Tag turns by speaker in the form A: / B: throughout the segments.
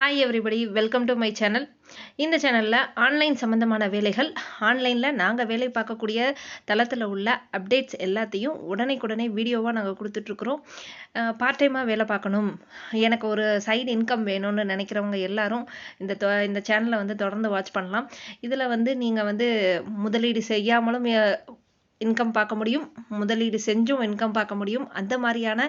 A: Hi everybody, welcome to my channel. இந்த சேனல்ல online சம்பந்தமான வேலைகள், ஆன்லைன்ல நாங்க வேலை பார்க்கக்கூடிய தளத்துல உள்ள அப்டேட்ஸ் எல்லாத்தையும் உடனே வீடியோவா நாங்க கொடுத்துட்டு இருக்கிறோம். பார்ட் டைமா வேலை பார்க்கணும், எனக்கு ஒரு சைடு இன்கம் வேணும்னு நினைக்கிறவங்க எல்லாரும் இந்த சேனலை வந்து தொடர்ந்து வாட்ச் பண்ணலாம். இதுல வந்து நீங்க வந்து முதலீடு செய்யாமலும் இன்கம் பார்க்க முடியும், முதலீடு செஞ்சும் இன்கம் பார்க்க முடியும். அந்த மாதிரியான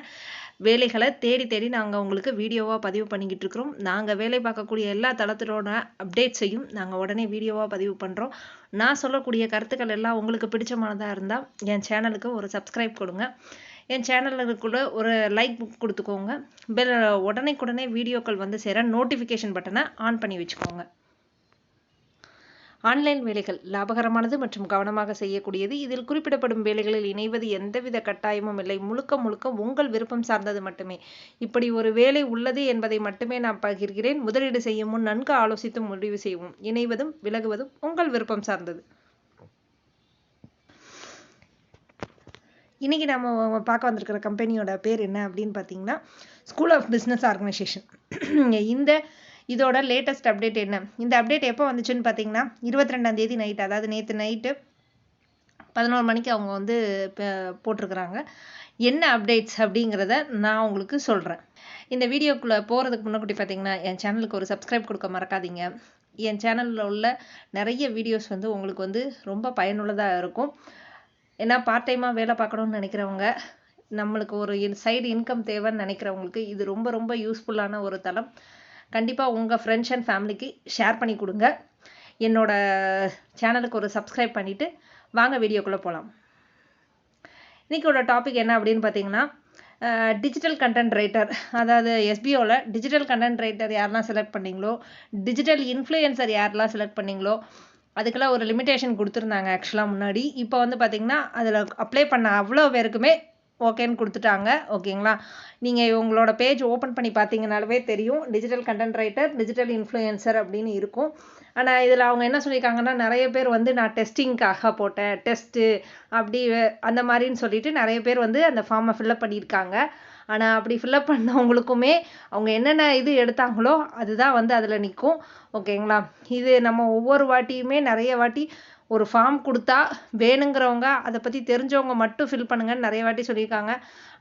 A: வேலைகளை தேடி நாங்கள் உங்களுக்கு வீடியோவாக பதிவு பண்ணிக்கிட்டு இருக்கிறோம். நாங்கள் வேலை பார்க்கக்கூடிய எல்லா தளத்திலோட அப்டேட்ஸையும் நாங்கள் உடனே வீடியோவாக பதிவு பண்ணுறோம். நான் சொல்லக்கூடிய கருத்துக்கள் எல்லாம் உங்களுக்கு பிடிச்சமானதாக இருந்தால் என் சேனலுக்கு ஒரு சப்ஸ்கிரைப் கொடுங்க, என் சேனலுக்குள்ள ஒரு லைக் கொடுத்துக்கோங்க, உடனே வீடியோக்கள் வந்து சேர நோட்டிஃபிகேஷன் பட்டனை ஆன் பண்ணி வச்சுக்கோங்க. ஆன்லைன் வேலைகள் லாபகரமானது மற்றும் கவனமாக செய்யக்கூடியது. இதில் குறிப்பிடப்படும் வேலைகளில் இணைவது எந்தவித கட்டாயமும் இல்லை. முழுக்க உங்கள் விருப்பம் சார்ந்தது மட்டுமே. இப்படி ஒரு வேலை உள்ளது என்பதை மட்டுமே நான் பகிர்கிறேன். முதலீடு செய்யும் முன் நன்கு ஆலோசித்து முடிவு செய்வோம். இணைவதும் விலகுவதும் உங்கள் விருப்பம் சார்ந்தது. இன்னைக்கு நம்ம பார்க்க வந்திருக்கிற கம்பெனியோட பேர் என்ன அப்படின்னு பார்த்தீங்கன்னா, ஸ்கூல் ஆஃப் பிஸ்னஸ் ஆர்கனைசேஷன். இதோட லேட்டஸ்ட் அப்டேட் என்ன? இந்த அப்டேட் எப்போ வந்துச்சுன்னு பார்த்தீங்கன்னா 22ஆம் தேதி நைட், அதாவது நேற்று நைட்டு 11 மணிக்கு அவங்க வந்து போட்டிருக்கிறாங்க. என்ன அப்டேட்ஸ் அப்படிங்கிறத நான் உங்களுக்கு சொல்கிறேன். இந்த வீடியோக்குள்ளே போகிறதுக்கு முன்னாடி பார்த்தீங்கன்னா என் சேனலுக்கு ஒரு சப்ஸ்கிரைப் கொடுக்க மறக்காதீங்க. என் சேனலில் உள்ள நிறைய வீடியோஸ் வந்து உங்களுக்கு வந்து ரொம்ப பயனுள்ளதாக இருக்கும். ஏன்னா பார்ட் டைமாக வேலை பார்க்கணும்னு நினைக்கிறவங்க, நம்மளுக்கு ஒரு சைடு இன்கம் தேவைன்னு நினைக்கிறவங்களுக்கு இது ரொம்ப யூஸ்ஃபுல்லான ஒரு தளம். கண்டிப்பாக உங்கள் ஃப்ரெண்ட்ஸ் அண்ட் ஃபேமிலிக்கு ஷேர் பண்ணி கொடுங்க. என்னோட சேனலுக்கு ஒரு சப்ஸ்கிரைப் பண்ணிவிட்டு வாங்க வீடியோக்குள்ளே போகலாம். இன்றைக்கோட டாபிக் என்ன அப்படின்னு பார்த்தீங்கன்னா, டிஜிட்டல் கண்டென்ட் ரைட்டர், அதாவது எஸ்பிஓவில் டிஜிட்டல் கண்டென்ட் ரைட்டர் யாரெல்லாம் செலக்ட் பண்ணீங்களோ, டிஜிட்டல் இன்ஃப்ளூயன்சர் யாரெல்லாம் செலக்ட் பண்ணீங்களோ, அதுக்கெல்லாம் ஒரு லிமிட்டேஷன் கொடுத்துருந்தாங்க ஆக்சுவலாக முன்னாடி. இப்போ வந்து பார்த்தீங்கன்னா அதில் அப்ளை பண்ண அவ்வளோ பேருக்குமே ஓகேன்னு கொடுத்துட்டாங்க. ஓகேங்களா? நீங்கள் உங்களோட பேஜ் ஓப்பன் பண்ணி பார்த்தீங்கன்னாலே தெரியும், digital content writer, digital influencer அப்படின்னு இருக்கும். ஆனால் இதில் அவங்க என்ன சொல்லியிருக்காங்கன்னா, நிறைய பேர் வந்து நான் டெஸ்டிங்காக போட்டேன், டெஸ்ட்டு அப்படி அந்த மாதிரின்னு சொல்லிட்டு நிறைய பேர் வந்து அந்த ஃபார்மை ஃபில்அப் பண்ணியிருக்காங்க. ஆனால் அப்படி ஃபில்அப் பண்ணவங்களுக்குமே அவங்க என்னென்ன இது எடுத்தாங்களோ அதுதான் வந்து அதில் நிற்கும். ஓகேங்களா? இது நம்ம ஒவ்வொரு வாட்டியுமே நிறைய வாட்டி ஒரு ஃபார்ம் கொடுத்தா வேணுங்கிறவங்க அதை பற்றி தெரிஞ்சவங்க மட்டும் ஃபில் பண்ணுங்கன்னு நிறைய வாட்டி சொல்லியிருக்காங்க.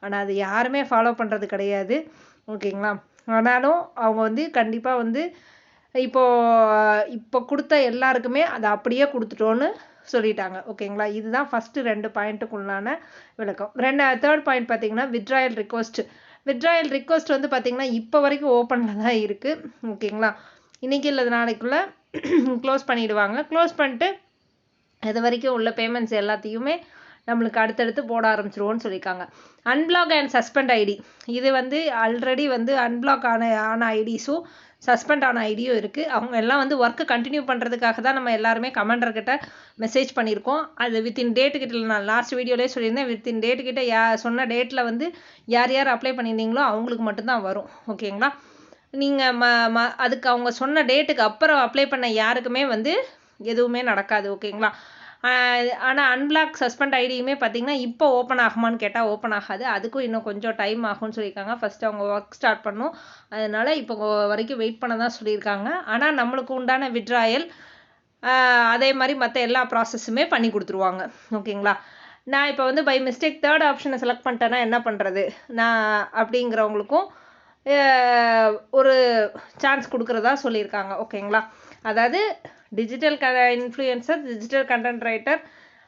A: ஆனால் அது யாருமே ஃபாலோ பண்ணுறது கிடையாது. ஓகேங்களா? ஆனாலும் அவங்க வந்து கண்டிப்பாக வந்து இப்போ கொடுத்த எல்லாருக்குமே அதை அப்படியே கொடுத்துட்டோன்னு சொல்லிட்டாங்க. ஓகேங்களா? இதுதான் ஃபஸ்ட்டு 2 பாயிண்ட்டுக்குள்ளான விளக்கம். தேர்ட் பாயிண்ட் பார்த்தீங்கன்னா வித்ட்ராயல் ரிக்வஸ்ட். வித்ட்ராயல் ரிக்வஸ்ட் வந்து பார்த்தீங்கன்னா இப்போ வரைக்கும் ஓப்பனில் தான் இருக்குது. ஓகேங்களா? இன்றைக்கி இல்லை நாளைக்குள்ளே க்ளோஸ் பண்ணிவிடுவாங்க. க்ளோஸ் பண்ணிட்டு இது வரைக்கும் உள்ள பேமெண்ட்ஸ் எல்லாத்தையுமே நம்மளுக்கு அடுத்தடுத்து போட ஆரம்பிச்சிருவோன்னு சொல்லியிருக்காங்க. அன்பிளாக் அண்ட் சஸ்பெண்ட் ஐடி, இது வந்து ஆல்ரெடி வந்து அன்பிளாக் ஆன ஐடிஸும் சஸ்பெண்ட் ஆன ஐடியும் இருக்குது. அவங்க எல்லாம் வந்து ஒர்க்கு கண்டினியூ பண்ணுறதுக்காக தான் நம்ம எல்லாருமே கமெண்டர்கிட்ட மெசேஜ் பண்ணியிருக்கோம். அது வித்தின் டேட்டுக்கிட்ட நான் லாஸ்ட் வீடியோலேயே சொல்லியிருந்தேன், வித்தின் டேட்டுக்கிட்ட சொன்ன டேட்டில் வந்து யார் அப்ளை பண்ணியிருந்தீங்களோ அவங்களுக்கு மட்டும்தான் வரும். ஓகேங்களா? நீங்கள் அதுக்கு அவங்க சொன்ன டேட்டுக்கு அப்புறம் அப்ளை பண்ண யாருக்குமே வந்து எதுவுமே நடக்காது. ஓகேங்களா? ஆனால் அன்பிளாக் சஸ்பெண்ட் ஐடியுமே பார்த்தீங்கன்னா இப்போ ஓப்பன் ஆகுமான்னு கேட்டால் ஓப்பன் ஆகாது. அதுக்கும் இன்னும் கொஞ்சம் டைம் ஆகும்னு சொல்லியிருக்காங்க. ஃபஸ்ட்டு அவங்க ஒர்க் ஸ்டார்ட் பண்ணும், அதனால் இப்போ வரைக்கும் வெயிட் பண்ண தான் சொல்லியிருக்காங்க. ஆனால் நம்மளுக்கு உண்டான வித்ட்ராயல் அதே மாதிரி மற்ற எல்லா ப்ராசஸுமே பண்ணி கொடுத்துருவாங்க. ஓகேங்களா? நான் இப்போ வந்து பை மிஸ்டேக் தேர்ட் ஆப்ஷனை செலக்ட் பண்ணிட்டேன்னா என்ன பண்ணுறது நான் அப்படிங்கிறவங்களுக்கும் ஒரு சான்ஸ் கொடுக்குறதா சொல்லியிருக்காங்க. ஓகேங்களா? அதாவது digital influencer, digital content writer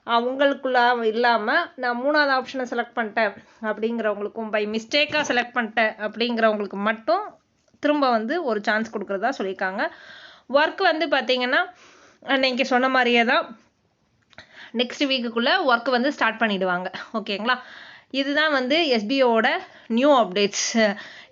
A: அவங்களுக்குள்ள இல்லாமல் நான் 3வது ஆப்ஷனை செலக்ட் பண்ணிட்டேன் அப்படிங்கிறவங்களுக்கும், பை மிஸ்டேக்காக செலக்ட் பண்ணிட்டேன் அப்படிங்கிறவங்களுக்கு மட்டும் திரும்ப வந்து ஒரு சான்ஸ் கொடுக்குறதா சொல்லியிருக்காங்க. ஒர்க் வந்து பார்த்தீங்கன்னா நீங்கள் சொன்ன மாதிரியே தான் நெக்ஸ்ட் வீக்குக்குள்ளே ஒர்க் வந்து ஸ்டார்ட் பண்ணிவிடுவாங்க. ஓகேங்களா? இதுதான் வந்து எஸ்பிஓட நியூ அப்டேட்ஸ்.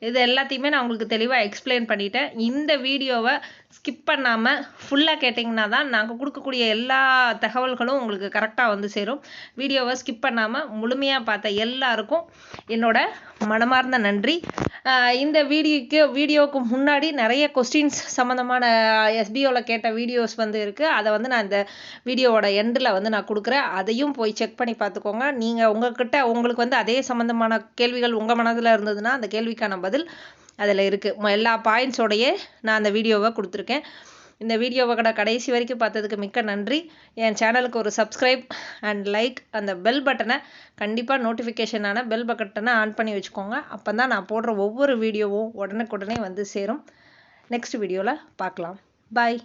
A: இது எல்லாத்தையுமே நான் உங்களுக்கு தெளிவாக எக்ஸ்பிளைன் பண்ணிட்டேன். இந்த வீடியோவை ஸ்கிப் பண்ணாமல் ஃபுல்லாக கேட்டிங்கன்னா தான் நாங்கள் கொடுக்கக்கூடிய எல்லா தகவல்களும் உங்களுக்கு கரெக்டாக வந்து சேரும். வீடியோவை ஸ்கிப் பண்ணாமல் முழுமையாக பார்த்த எல்லாருக்கும் என்னோட மனமார்ந்த நன்றி. இந்த வீடியோவுக்கு முன்னாடி நிறைய கொஸ்டின்ஸ் சம்மந்தமான எஸ்பிஓவில் கேட்ட வீடியோஸ் வந்து இருக்குது. அதை வந்து நான் இந்த வீடியோவோட எண்டில் வந்து நான் கொடுக்குறேன். அதையும் போய் செக் பண்ணி பார்த்துக்கோங்க. நீங்கள் உங்களுக்கு வந்து அதே சம்மந்தமான கேள்விகள் உங்கள் மனதில் இருந்ததுன்னா அந்த கேள்விக்கான பதில் அதில் இருக்குது. எல்லா பாயிண்ட்ஸோடையே நான் அந்த வீடியோவை கொடுத்துருக்கேன். இந்த வீடியோவை கடைசி வரைக்கும் பார்த்ததுக்கு மிக்க நன்றி. என் சேனலுக்கு ஒரு சப்ஸ்கிரைப் அண்ட் லைக், அந்த பெல் பட்டனை கண்டிப்பாக நோட்டிஃபிகேஷனான பெல் பட்டனை ஆன் பண்ணி வச்சுக்கோங்க. அப்போ தான் நான் போடுற ஒவ்வொரு வீடியோவும் உடனுக்குடனே வந்து சேரும். நெக்ஸ்ட் வீடியோவில் பார்க்கலாம். பாய்.